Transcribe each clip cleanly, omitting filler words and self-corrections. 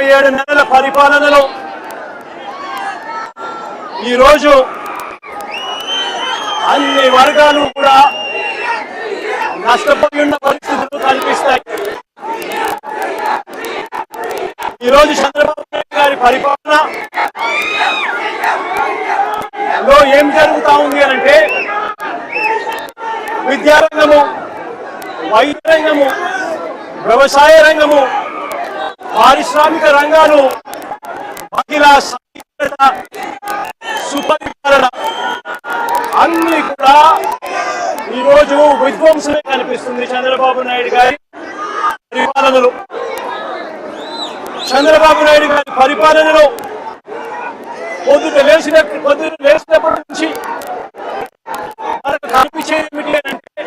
17 నెలల పరిపాలనలో ఈరోజు అన్ని వర్గాలు కూడా నష్టపోయి ఉన్న పరిస్థితులు కనిపిస్తాయి. ఈరోజు చంద్రబాబు నాయుడు గారి పరిపాలనలో ఏం జరుగుతా ఉంది అంటే విద్యారంగము, వైద్య రంగము, వ్యవసాయ రంగము, పారిశ్రామిక రంగాలు, మహిళా సాధికారత, సుపరిపాలన అన్ని కూడా ఈరోజు విధ్వంసమే కనిపిస్తుంది చంద్రబాబు నాయుడు గారి పరిపాలనలో. చంద్రబాబు నాయుడు గారి పరిపాలనలో పొద్దున లేచినప్పటి నుంచి మనకు కనిపించేది ఏమిటి అంటే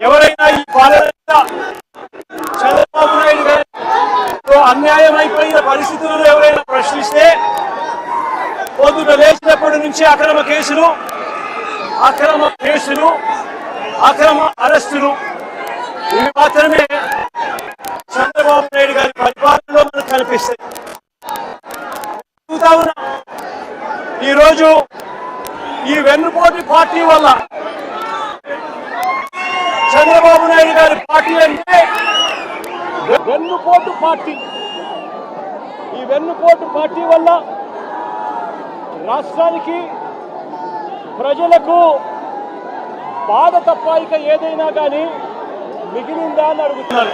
ఎవరైనా ఈ పాలన చంద్రబాబు నాయుడు గారితో అన్యాయం అయిపోయిన పరిస్థితులను ఎవరైనా ప్రశ్నిస్తే పొద్దున లేచినప్పటి నుంచి అక్రమ కేసులు, అక్రమ అరెస్టులు ఇవి మాత్రమే చంద్రబాబు నాయుడు గారి పరిపాలనలో మనకు కనిపిస్తాయి. ఈరోజు ఈ వెన్నుపోటు పార్టీ వల్ల చంద్రబాబు నాయుడు గారి పార్టీ అంటే వెన్నుపోటు పార్టీ. ఈ వెన్నుపోటు పార్టీ వల్ల రాష్ట్రానికి, ప్రజలకు బాధ తప్ప ఇక ఏదైనా కానీ మిగిలిందా అని అడుగుతున్నారు.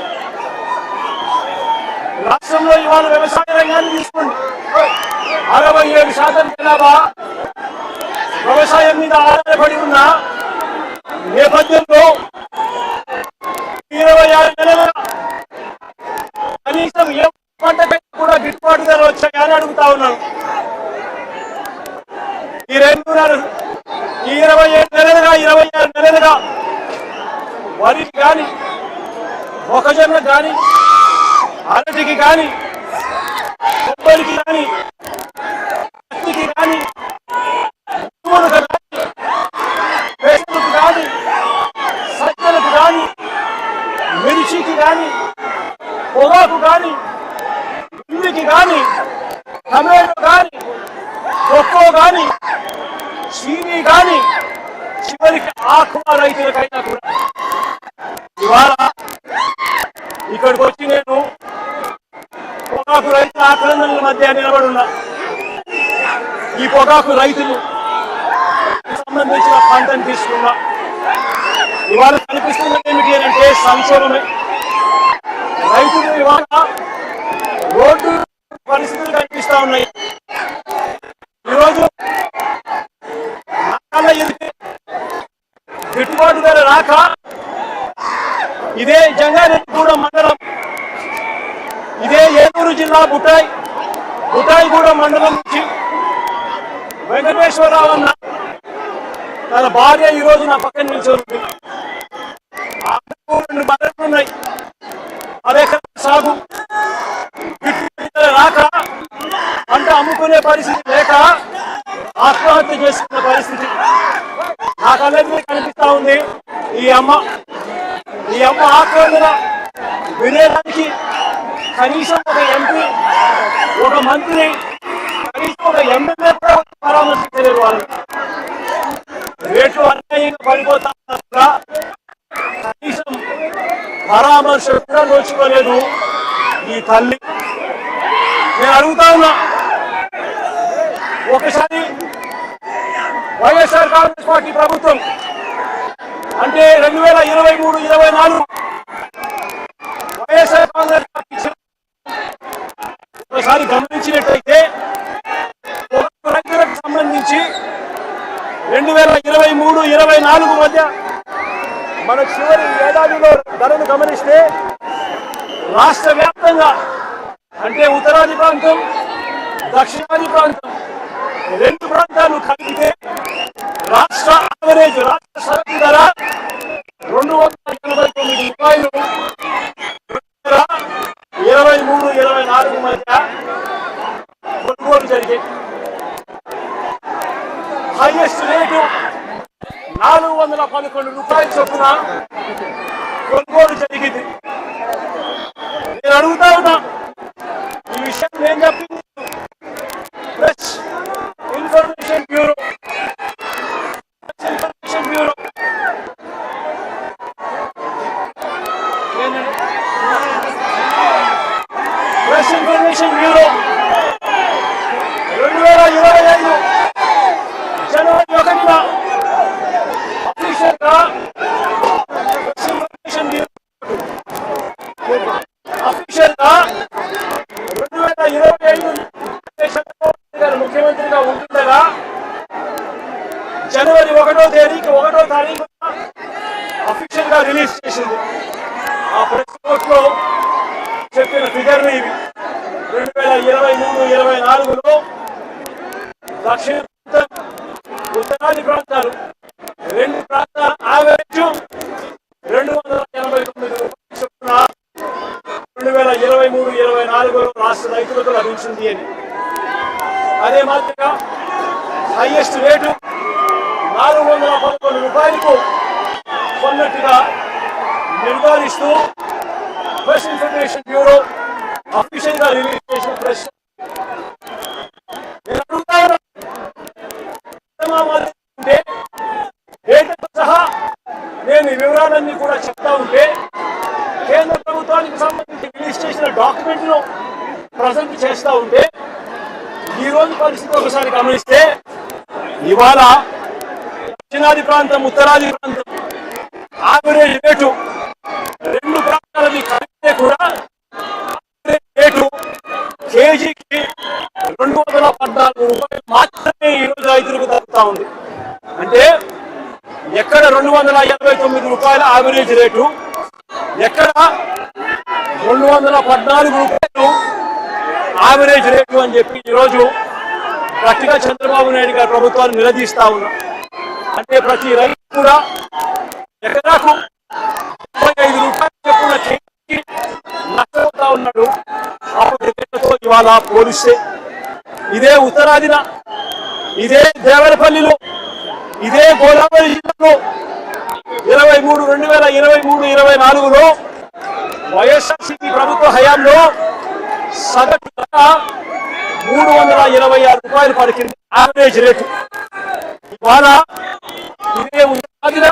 రాష్ట్రంలో ఇవాళ వ్యవసాయ రంగాన్ని తీసుకోండి. 67% జనాభా వ్యవసాయం మీద ఆధారపడి ఉన్న నేపథ్యంలో 26 నెలల కనీసం ఏ పంట కూడా గిట్టుబాటు ధర వచ్చాయని అడుగుతా ఉన్నాను. ఈ 27 నెలలుగా 26 నెలలుగా వరికి కానీ, మొక్కజొన్న కానీ, అరటికి కానీ, కొబ్బరికి కానీ, పత్తికి కానీ, పువ్వులకు కానీ, పెసలకు కానీ, సజ్జలకు కానీ, మిర్చికి కానీ, పొగాకు కానీ, ఉల్లికి కానీ, టమాటో కానీ, కొక్కో కానీ, చీనీ కానీ, చివరికి ఆకువ రైతులకైనా కూడా ఇవాళ ఇక్కడికి వచ్చి నేను పొగాకు రైతుల ఆక్రందనల మధ్య నిలబడున్నా. ఈ పొగాకు రైతులు సంబంధించిన పంటను తీసుకున్నా. ఇవాళ కనిపిస్తున్నది ఏమిటి అంటే సంక్షోభమే. రైతులు ఇవాళ రోడ్డు పరిస్థితులు కనిపిస్తా ఉన్నాయి. ఈరోజు గిట్టుబాటు ధర రాక ఇదే జంగారెడ్డిగూడెం మండలం, ఇదే ఏలూరు జిల్లా బుటాయిగూడెం మండలం నుంచి వెంకటేశ్వరరావు అన్న తన భార్య ఈరోజు నా పక్కన నిల్చొని 2 బర్రెలు ఉన్నాయి. అదే సాగు రాక పంట అమ్ముకునే పరిస్థితి లేక ఆత్మహత్య చేసుకున్న పరిస్థితి నా కళ్ళకి కనిపిస్తా ఉంది. ఈ అమ్మ ఆక్రందన వినేదానికి కనీసం ఒక ఎంపీ, ఒక మంత్రి, కనీసం ఒక ఎమ్మెల్యే పరామర్శించలేదు. వాళ్ళు రేట్లు అన్యాయంగా పడిపోతా కనీసం పరామర్శ కూడా నోచుకోలేదు ఈ తల్లి. నేను అడుగుతా ఉన్నా, ఒకసారి వైఎస్ఆర్ కాంగ్రెస్ పార్టీ ప్రభుత్వం అంటే 2023-24 వైఎస్ఆర్ కాంగ్రెస్ పార్టీ ఒకసారి గమనించినట్టయితే రైతులకు సంబంధించి 2023-24 మధ్య మన చివరి ఏడాదిలో ధరను గమనిస్తే రాష్ట్ర వ్యాప్తంగా అంటే ఉత్తరాది ప్రాంతం, దక్షిణాది ప్రాంతం 2 ప్రాంతాలు కలిగితే రాష్ట్ర యావరేజ్, రాష్ట్ర సగటు ధర 289 రూపాయలు 2023-24 మధ్య కొనుగోలు జరిగాయి. హైయెస్ట్ రేటు 411 రూపాయల చొప్పున కొనుగోలు జరిగింది. నేను అడుగుతా ఉన్నా, ఈ ప్రెస్ ఇన్ఫర్మేషన్ బ్యూరో 2025 జనవరి 1న అఫీషియల్ గా ప్రెస్ ఇన్ఫర్మేషన్ బ్యూరో అఫీషియల్ గా 2025 చంద్రబాబు గారు ముఖ్యమంత్రిగా ఉంటుండగా జనవరి 1వ తేదీకి 1వ తారీఖున అఫీషియల్ గా రిలీజ్ చేసింది. ఆ ప్రెస్ నోట్ లో చెప్పిన ఫిగర్లు ఇవి. 2023-24లో దక్షిణ ప్రాంతం, ఉత్తరాది ప్రాంతాలు రెండు ప్రాంతాల యావరేజ్ 289 రూపాయలు చొప్పున 2023-24లో రాష్ట్ర రైతులకు లభించింది అని. అదే మాదిరిగా హైయెస్ట్ రేటు 411 రూపాయలకు కొన్నట్టుగా నిర్ధారిస్తూ ప్రెస్ ఇన్ఫర్మేషన్ బ్యూరో అఫీషియల్ గా రిలీజ్ చేసిన ప్రెస్ డేటాతో సహా నేను ఈ వివరాలన్నీ కూడా చెప్తా ఉంటే కేంద్ర ప్రభుత్వానికి సంబంధించి రిలీజ్ చేసిన డాక్యుమెంట్ ను ప్రజెంట్ చేస్తా ఉంటే ఈ రోజు పరిస్థితి ఒకసారి గమనిస్తే ఇవాళ దక్షిణాది ప్రాంతం, ఉత్తరాది ప్రాంతం యావరేజ్ రేటు రెండు ప్రాంతాలని కలిపితే కూడా రేటు కేజీకి 214 రూపాయలు మాత్రమే ఈ రోజు రైతులకు దక్కుతా ఉంది. అంటే ఎక్కడ 289 రూపాయల యావరేజ్ రేటు, ఎక్కడ 214 రూపాయలు యావరేజ్ రేటు అని చెప్పి ఈరోజు గట్టిగా చంద్రబాబు నాయుడు గారి ప్రభుత్వాన్ని నిలదీస్తా ఉన్నా. అంటే ప్రతి రైతు కూడా ఎకరాకు 35 రూపాయలు చెప్పున కేజీకి నష్టపోతా ఉన్నాడు. అప్పుడు రేట్లతో ఇవాళ పోలిస్తే ఇదే ఉత్తరాదిన, ఇదే దేవరపల్లిలో, ఇదే గోదావరి జిల్లాలో 2023-24లో వైఎస్ఆర్సీపీ ప్రభుత్వ హయాంలో సగటు ధర 326 రూపాయలు పలికింది యావరేజ్ రేటు. ఇవాళ ఇదే ఉత్తరాదిన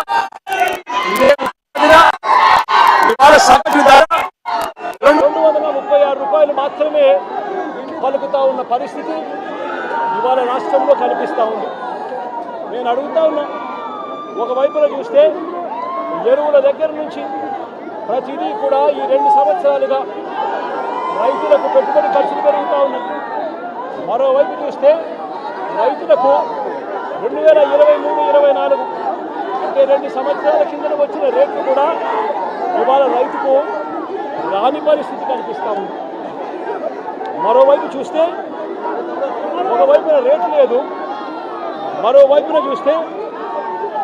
ఇవాళ సగటు ధర 236 రూపాయలు మాత్రమే పలుకుతా ఉన్న పరిస్థితి ఇవాళ రాష్ట్రంలో కనిపిస్తూ ఉంది. నేను అడుగుతా ఉన్నా, ఒకవైపున చూస్తే ఎరువుల దగ్గర నుంచి ప్రతిదీ కూడా ఈ 2 సంవత్సరాలుగా రైతులకు పెట్టుబడి ఖర్చులు పెరుగుతూ ఉన్నాయి. మరోవైపు చూస్తే రైతులకు 2023-24 అంటే 2 సంవత్సరాల కింద వచ్చిన రేట్లు కూడా ఇవాళ రైతుకు రాని పరిస్థితి కనిపిస్తూ ఉంది. మరోవైపు చూస్తే ఒకవైపున రేటు లేదు, మరోవైపున చూస్తే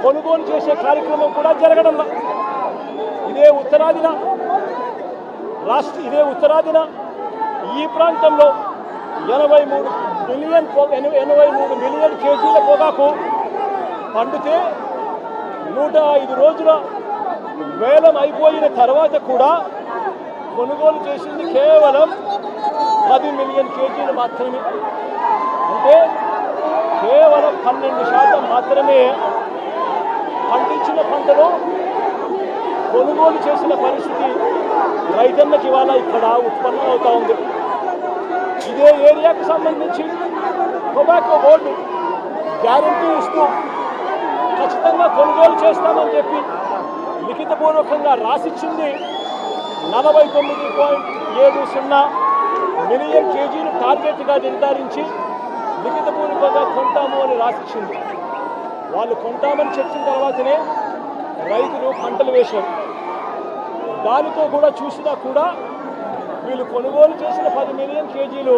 కొనుగోలు చేసే కార్యక్రమం కూడా జరగడం. ఇదే ఉత్తరాదిన ఈ ప్రాంతంలో 83 మిలియన్ కేజీల పొగాకు పండితే 105 రోజుల వేలం అయిపోయిన తర్వాత కూడా కొనుగోలు చేసింది కేవలం 10 మిలియన్ కేజీలు మాత్రమే. అంటే కేవలం 12% మాత్రమే పండించిన పంటలో కొనుగోలు చేసిన పరిస్థితి రైతన్నకి ఇవాళ ఇక్కడ ఉత్పన్నం అవుతా ఉంది. ఇదే ఏరియాకు సంబంధించి టొబాకో బోర్డు గ్యారంటీ ఇస్తూ ఖచ్చితంగా కొనుగోలు చేస్తామని చెప్పి లిఖితపూర్వకంగా రాసిచ్చింది 49.70 మిలియన్ కేజీలు టార్గెట్గా నిర్ధారించి లిఖితపూర్వకంగా కొంటాము అని రాసిచ్చింది. వాళ్ళు కొంటామని చెప్పిన తర్వాతనే రైతులు పంటలు వేశారు. దానితో కూడా చూసినా కూడా వీళ్ళు కొనుగోలు చేసిన 10 మిలియన్ కేజీలు